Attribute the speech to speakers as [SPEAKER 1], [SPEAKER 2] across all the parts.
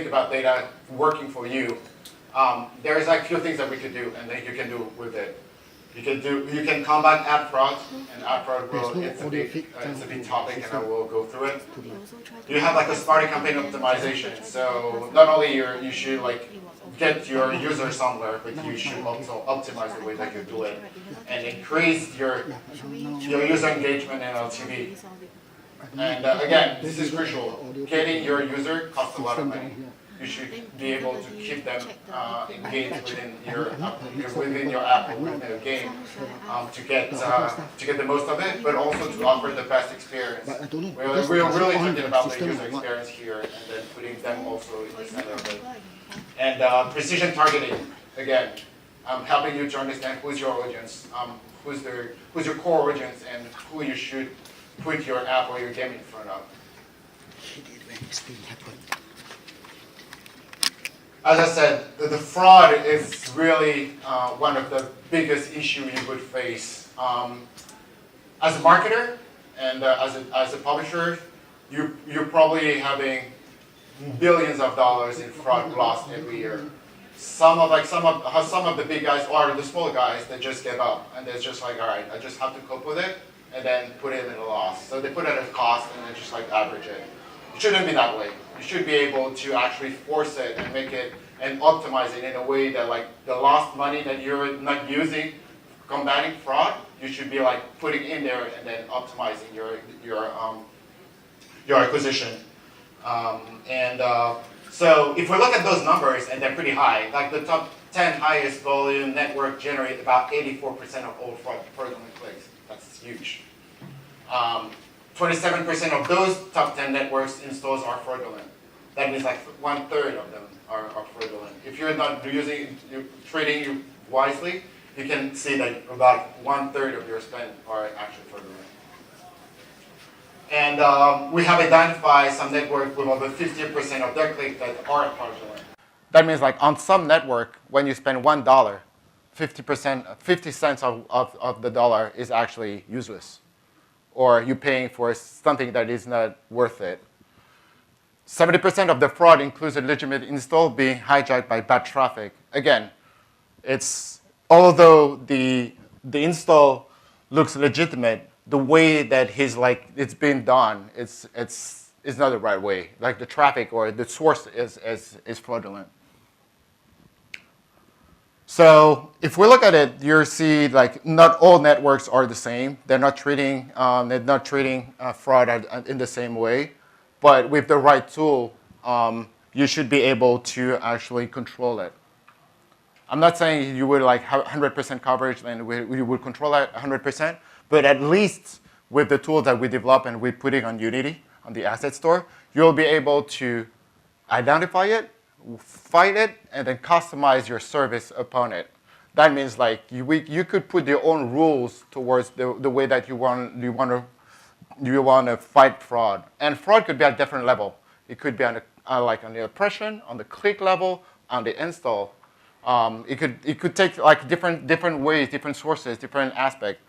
[SPEAKER 1] think about data working for you, there's like a few things that we could do, and then you can do with it. You can combat ad fraud, and ad fraud it's a big topic, and I will go through it. You have like a smart campaign optimization. So not only you should like get your user somewhere, but you should also optimize the way that you do it, and increase your user engagement and LTV. And again, this is crucial. Getting your user costs a lot of money. You should be able to keep them engaged within your app, within your game, to get the most of it, but also to offer the best experience. We're really thinking about the user experience here, and then putting them also in the center of it. And precision targeting, again, helping you to understand who's your audience, who's your core audience, and who you should put your app or your game in front of. As I said, the fraud is really one of the biggest issues you would face. As a marketer and as a publisher, you're probably having billions of dollars in fraud lost every year. Some of the big guys or the small guys that just give up, and they're just like, all right, I just have to cope with it, and then put it in a loss. So they put it at a cost and then just like average it. It shouldn't be that way. You should be able to actually force it and make it and optimize it in a way that like the lost money that you're not using combating fraud, you should be like putting in there and then optimizing your acquisition. So if we look at those numbers, and they're pretty high, like the top 10 highest volume network generate about 84% of all fraudulent clicks. That's huge. 27% of those top 10 networks installs are fraudulent. That means like 1/3 of them are fraudulent. If you're not trading you wisely, you can see that about 1/3 of your spend are actually fraudulent. And we have identified some networks with over 50% of their clicks that are fraudulent. That means like on some network, when you spend $1, 50 cents of the dollar is actually useless, or you're paying for something that is not worth it. 70% of the fraud includes a legitimate install being hijacked by bad traffic. Again, although the install looks legitimate, the way that it's being done, it's not the right way. Like the traffic or the source is fraudulent. So if we look at it, you see like not all networks are the same. They're not treating fraud in the same way. But with the right tool, you should be able to actually control it. I'm not saying you would like have 100% coverage and we would control that 100%, but at least with the tools that we develop and we're putting on Unity, on the asset store, you'll be able to identify it, find it, and then customize your service upon it. That means like you could put your own rules towards the way that you want to fight fraud. And fraud could be at different level. It could be on the oppression, on the click level, on the install. It could take like different ways, different sources, different aspects.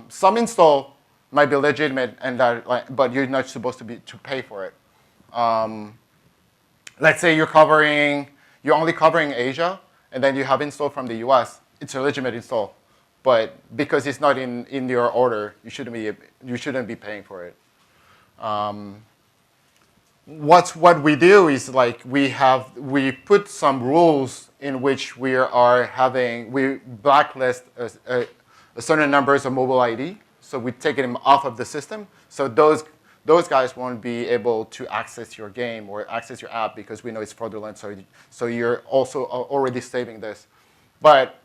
[SPEAKER 1] Some install might be legitimate, but you're not supposed to pay for it. Let's say you're only covering Asia, and then you have install from the US. It's a legitimate install, but because it's not in your order, you shouldn't be paying for it. What we do is like we put some rules in which we blacklist a certain numbers of mobile ID, so we take them off of the system. So those guys won't be able to access your game or access your app because we know it's fraudulent. So you're also already saving this, but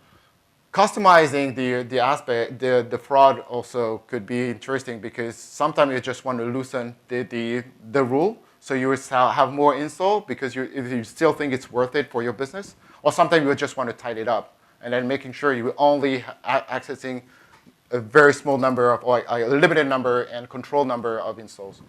[SPEAKER 1] customizing the fraud also could be interesting because sometimes you just want to loosen the rule, so you will have more install because if you still think it's worth it for your business, or sometimes you just want to tighten it up and then making sure you're only accessing a very small number or a limited number and controlled number of installs.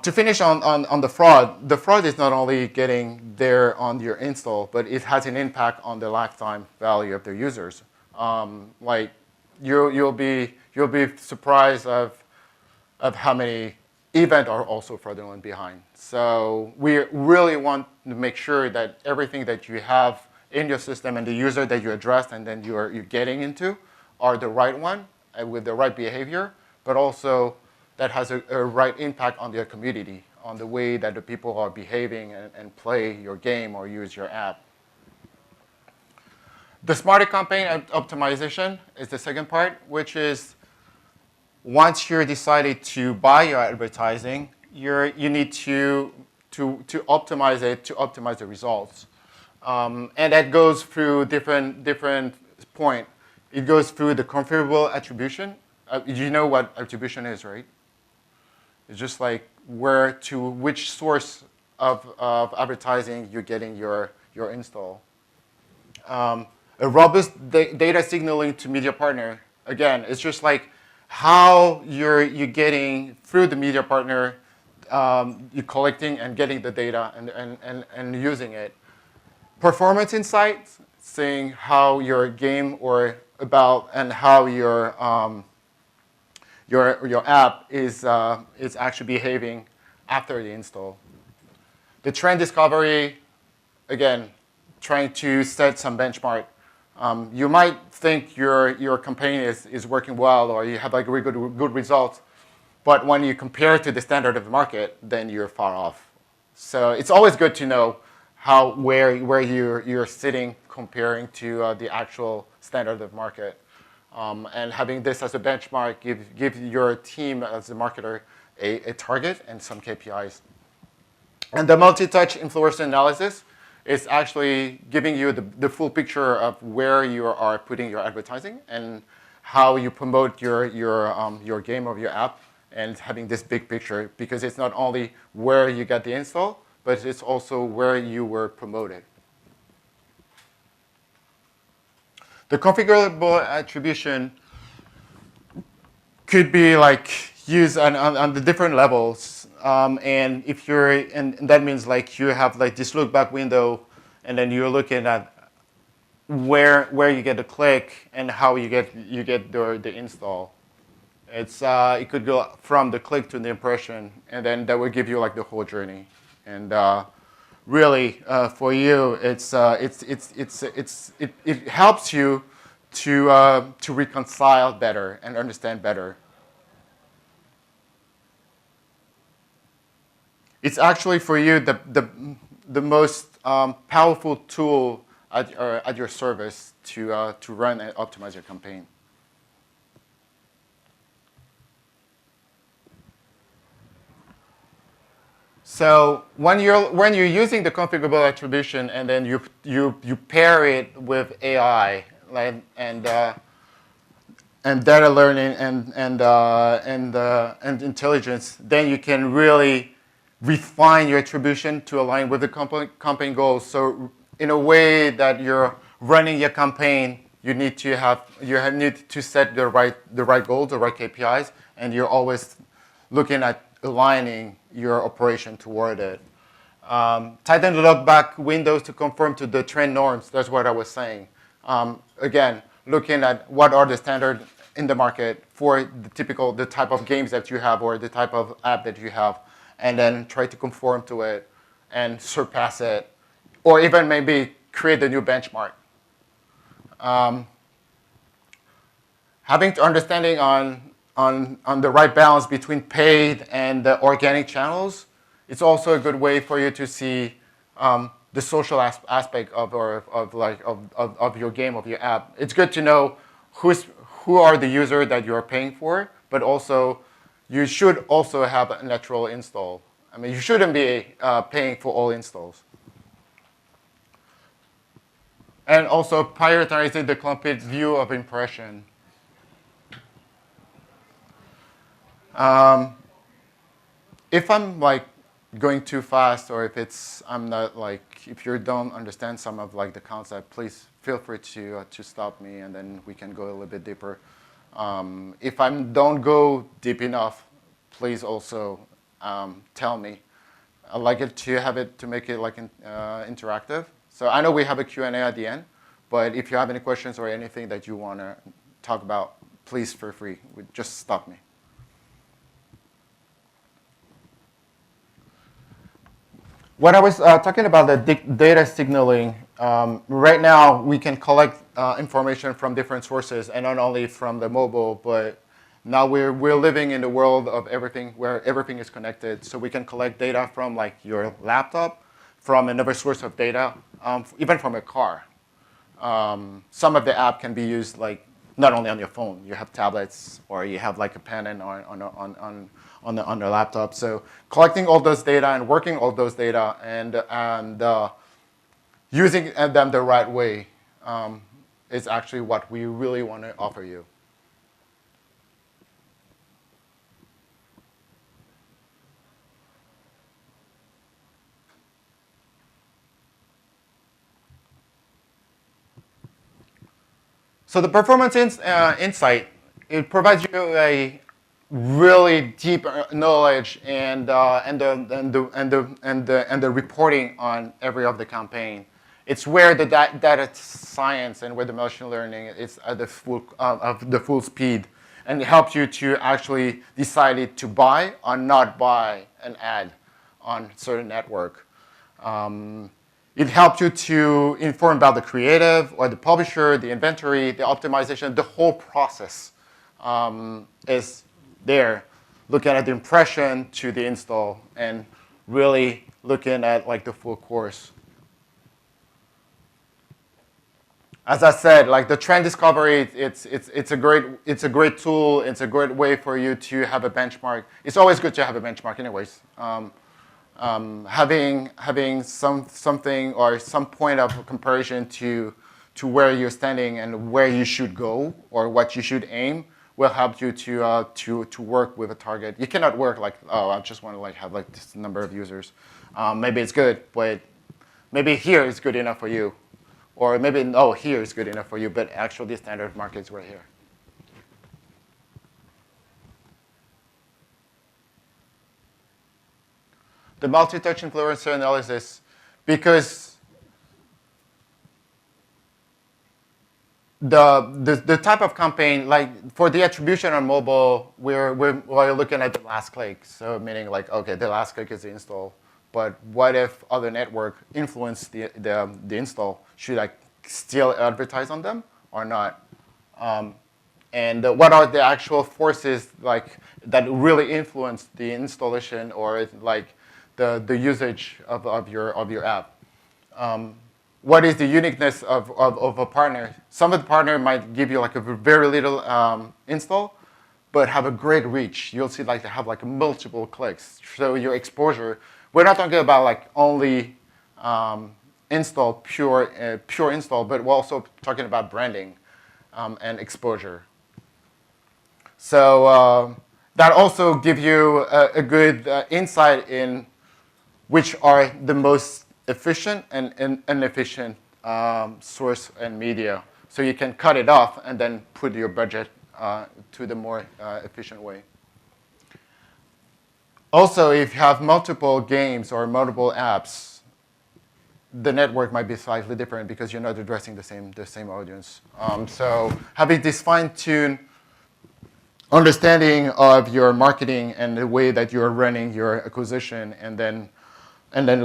[SPEAKER 1] To finish on the fraud is not only getting there on your install, but it has an impact on the lifetime value of the users. Like you'll be surprised of how many events are also fraudulent behind. So we really want to make sure that everything that you have in your system and the user that you address and then you're getting into are the right one with the right behavior, but also that has a right impact on their community, on the way that the people are behaving and play your game or use your app. The smarter campaign optimization is the second part, which is once you're decided to buy your advertising, you need to optimize it to optimize the results. And that goes through different points. It goes through the configurable attribution. You know what attribution is, right? It's just like where to which source of advertising you're getting your install. A robust data signaling to media partner. Again, it's just like how you're getting through the media partner, you're collecting and getting the data and using it. Performance insights, saying how your game or about and how your app is actually behaving after the install. The trend discovery, again, trying to set some benchmark. You might think your campaign is working well or you have like really good results, but when you compare it to the standard of the market, then you're far off. So it's always good to know where you're sitting comparing to the actual standard of market. And having this as a benchmark gives your team as a marketer a target and some KPIs. And the multi-touch influencer analysis is actually giving you the full picture of where you are putting your advertising and how you promote your game or your app, and having this big picture, because it's not only where you get the install, but it's also where you were promoted. The configurable attribution could be like used on the different levels. And if and that means like you have like this look back window, and then you're looking at where you get the click and how you get the install. It could go from the click to the impression, and then that will give you like the whole journey. And really, for you, it helps you to reconcile better and understand better. It's actually for you the most powerful tool at your service to run and optimize your campaign. So when you're using the configurable attribution and then you pair it with AI, like, and data learning and intelligence, then you can really refine your attribution to align with the campaign goals. So in a way that you're running your campaign, you need to set the right goals, the right KPIs, and you're always looking at aligning your operation toward it. Tighten the look back windows to conform to the trend norms. That's what I was saying. Again, looking at what are the standards in the market for the type of games that you have or the type of app that you have, and then try to conform to it and surpass it, or even maybe create a new benchmark. Having understanding on the right balance between paid and the organic channels, it's also a good way for you to see the social aspect of your game, of your app. It's good to know who are the users that you are paying for, but also you should also have a natural install. I mean, you shouldn't be paying for all installs. And also prioritizing the complete view of impression. If I'm like going too fast, or if if you don't understand some of like the concept, please feel free to stop me, and then we can go a little bit deeper. If I don't go deep enough, please also tell me. I like it to have it to make it like interactive. So I know we have a Q&A at the end, but if you have any questions or anything that you want to talk about, please feel free. Just stop me. What I was talking about, the data signaling, right now we can collect information from different sources, and not only from the mobile, but now we're living in the world of everything, where everything is connected. So we can collect data from like your laptop, from another source of data, even from a car. Some of the app can be used like not only on your phone. You have tablets, or you have like a pen and on the laptop. So collecting all those data and working all those data and using them the right way is actually what we really want to offer you. So the performance insight, it provides you a really deep knowledge and the reporting on every of the campaign. It's where the data science and where the machine learning is at the full speed, and it helps you to actually decide to buy or not buy an ad on certain network. It helps you to inform about the creative or the publisher, the inventory, the optimization. The whole process is there, looking at the impression to the install and really looking at like the full course. As I said, like the trend discovery, it's a great tool. It's a great way for you to have a benchmark. It's always good to have a benchmark, anyways. Having something or some point of comparison to where you're standing and where you should go or what you should aim will help you to work with a target. You cannot work like, oh, I just want to like have like this number of users. Maybe it's good, but maybe here is good enough for you, or maybe no, here is good enough for you, but actually the standard market is right here. The multi-touch influencer analysis, because the type of campaign, like for the attribution on mobile, we're looking at the last click. So meaning like, okay, the last click is the install, but what if other network influence the install? Should I still advertise on them or not? And what are the actual forces like that really influence the installation or like the usage of your app? What is the uniqueness of a partner? Some of the partner might give you like a very little install, but have a great reach. You'll see like they have like multiple clicks. So your exposure, we're not talking about like only install, pure install, but we're also talking about branding and exposure. So that also gives you a good insight in which are the most efficient and inefficient source and media. So you can cut it off and then put your budget to the more efficient way. Also, if you have multiple games or multiple apps, the network might be slightly different because you're not addressing the same audience. So having this fine-tuned understanding of your marketing and the way that you're running your acquisition, and then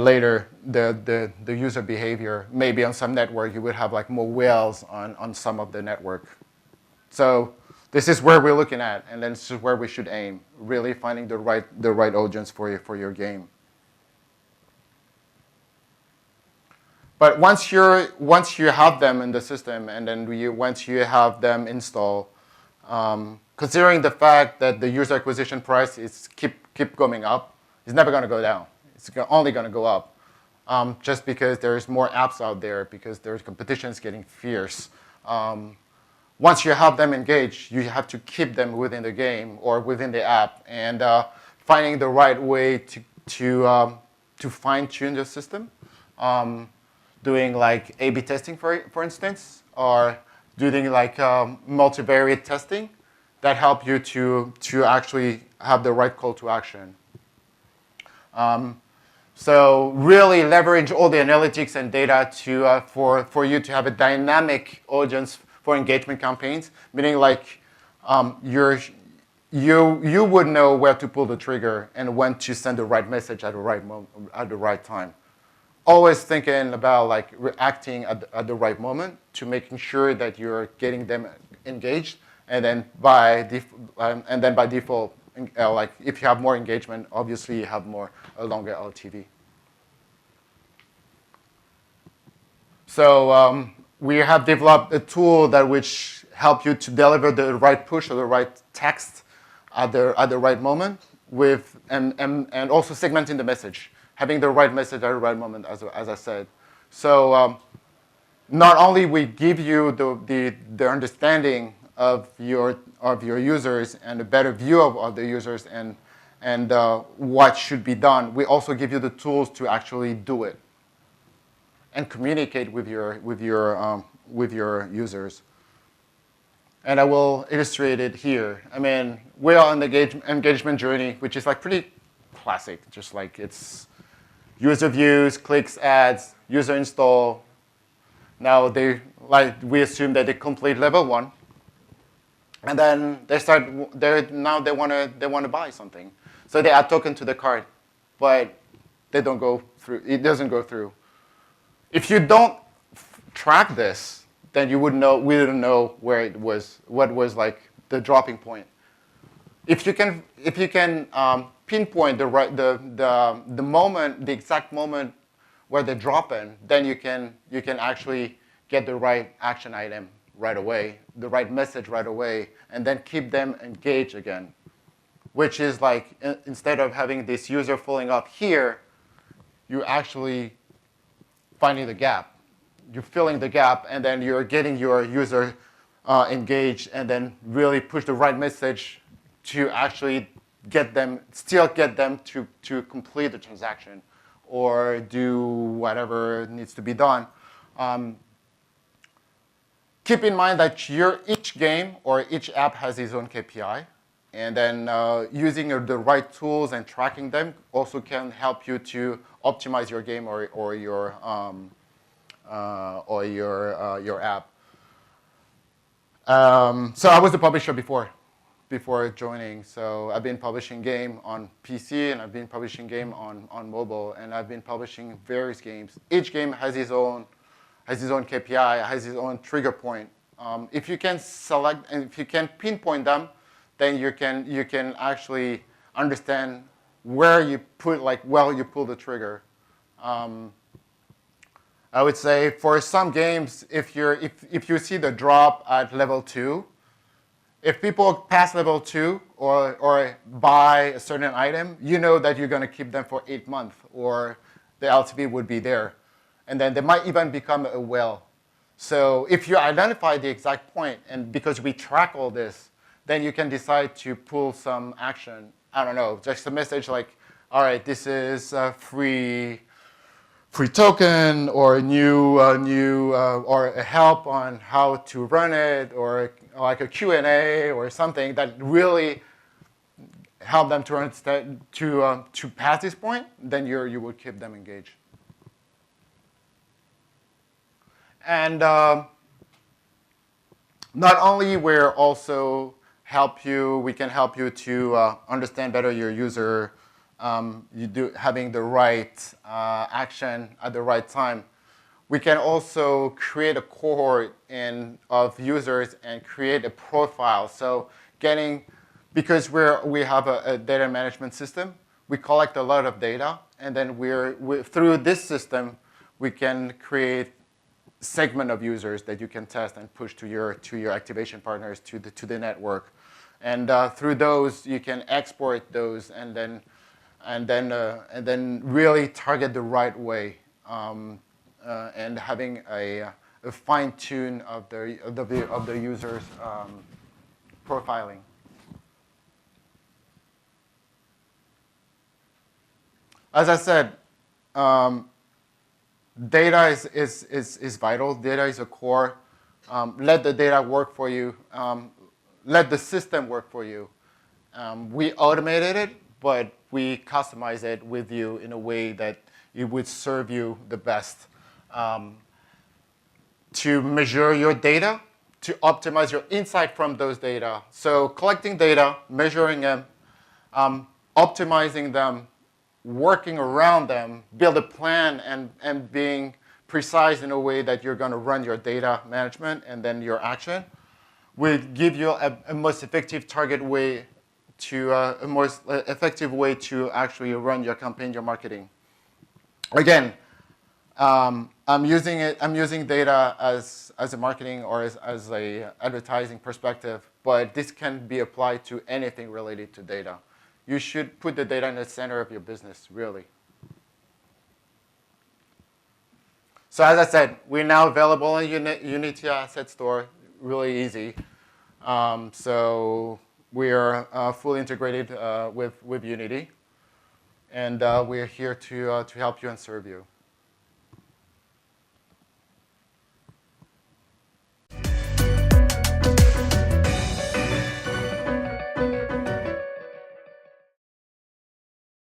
[SPEAKER 1] later the user behavior. Maybe on some network you would have like more whales on some of the network. So this is where we're looking at, and then this is where we should aim. Really finding the right audience for your game. But once you have them in the system, and then once you have them installed, considering the fact that the user acquisition price is keep going up, it's never going to go down. It's only going to go up, just because there's more apps out there, because there's competition is getting fierce. Once you have them engaged, you have to keep them within the game or within the app, and finding the right way to fine-tune the system. Doing like A/B testing, for instance, or doing like multivariate testing that help you to actually have the right call to action. So really leverage all the analytics and data for you to have a dynamic audience for engagement campaigns, meaning like you would know where to pull the trigger and when to send the right message at the right moment, at the right time. always thinking about like reacting at the right moment to making sure that you're getting them engaged, and then by default, like if you have more engagement, obviously you have a longer LTV. So we have developed a tool that which help you to deliver the right push or the right text at the right moment, and also segmenting the message, having the right message at the right moment, as I said. So not only we give you the understanding of your users and a better view of the users and what should be done, we also give you the tools to actually do it and communicate with your users. And I will illustrate it here. I mean, we're on the engagement journey, which is like pretty classic, just like it's user views, clicks, ads, user install. Now we assume that they complete level 1, and then they want to buy something, so they add token to the cart, but they don't go through. It doesn't go through. If you don't track this, then we wouldn't know where it was, what was like the dropping point. If you can pinpoint the moment, the exact moment where they drop in, then you can actually get the right action item right away, the right message right away, and then keep them engaged again. Which is like, instead of having this user falling off here, you actually finding the gap. You're filling the gap, and then you're getting your user engaged, and then really push the right message to actually still get them to complete the transaction or do whatever needs to be done. Keep in mind that each game or each app has its own KPI, and then using the right tools and tracking them also can help you to optimize your game or your app. So I was a publisher before joining. So I've been publishing game on PC, and I've been publishing game on mobile, and I've been publishing various games. Each game has its own KPI, has its own trigger point. If you can select and if you can pinpoint them, then you can actually understand where you pull the trigger. I would say for some games, if you see the drop at level 2, if people pass level 2 or buy a certain item, you know that you're going to keep them for 8 months, or the LTV would be there. And then they might even become a whale. So if you identify the exact point, and because we track all this, then you can decide to pull some action. I don't know, just a message like, all right, this is a free token, or or a help on how to run it, or like a Q&A or something that really help them to understand to pass this point. Then you would keep them engaged. And not only we can help you to understand better your user, having the right action at the right time. We can also create a cohort of users and create a profile. So because we have a data management system, we collect a lot of data, and then through this system, we can create segment of users that you can test and push to your activation partners, to the network, and through those you can export those and then really target the right way, and having a fine tune of the users profiling. As I said, data is vital. Data is a core. Let the data work for you. Let the system work for you. We automated it, but we customize it with you in a way that it would serve you the best. To measure your data, to optimize your insight from those data. So collecting data, measuring them, optimizing them working around them, build a plan, and being precise in a way that you're going to run your data management and then your action will give you a most effective target way to a more effective way to actually run your campaign, your marketing. Again, I'm using data as a marketing or as a advertising perspective, but this can be applied to anything related to data. You should put the data in the center of your business, really. So as I said, we're now available in Unity Asset Store, really easy. So we are fully integrated with Unity, and we're here to help you and serve you.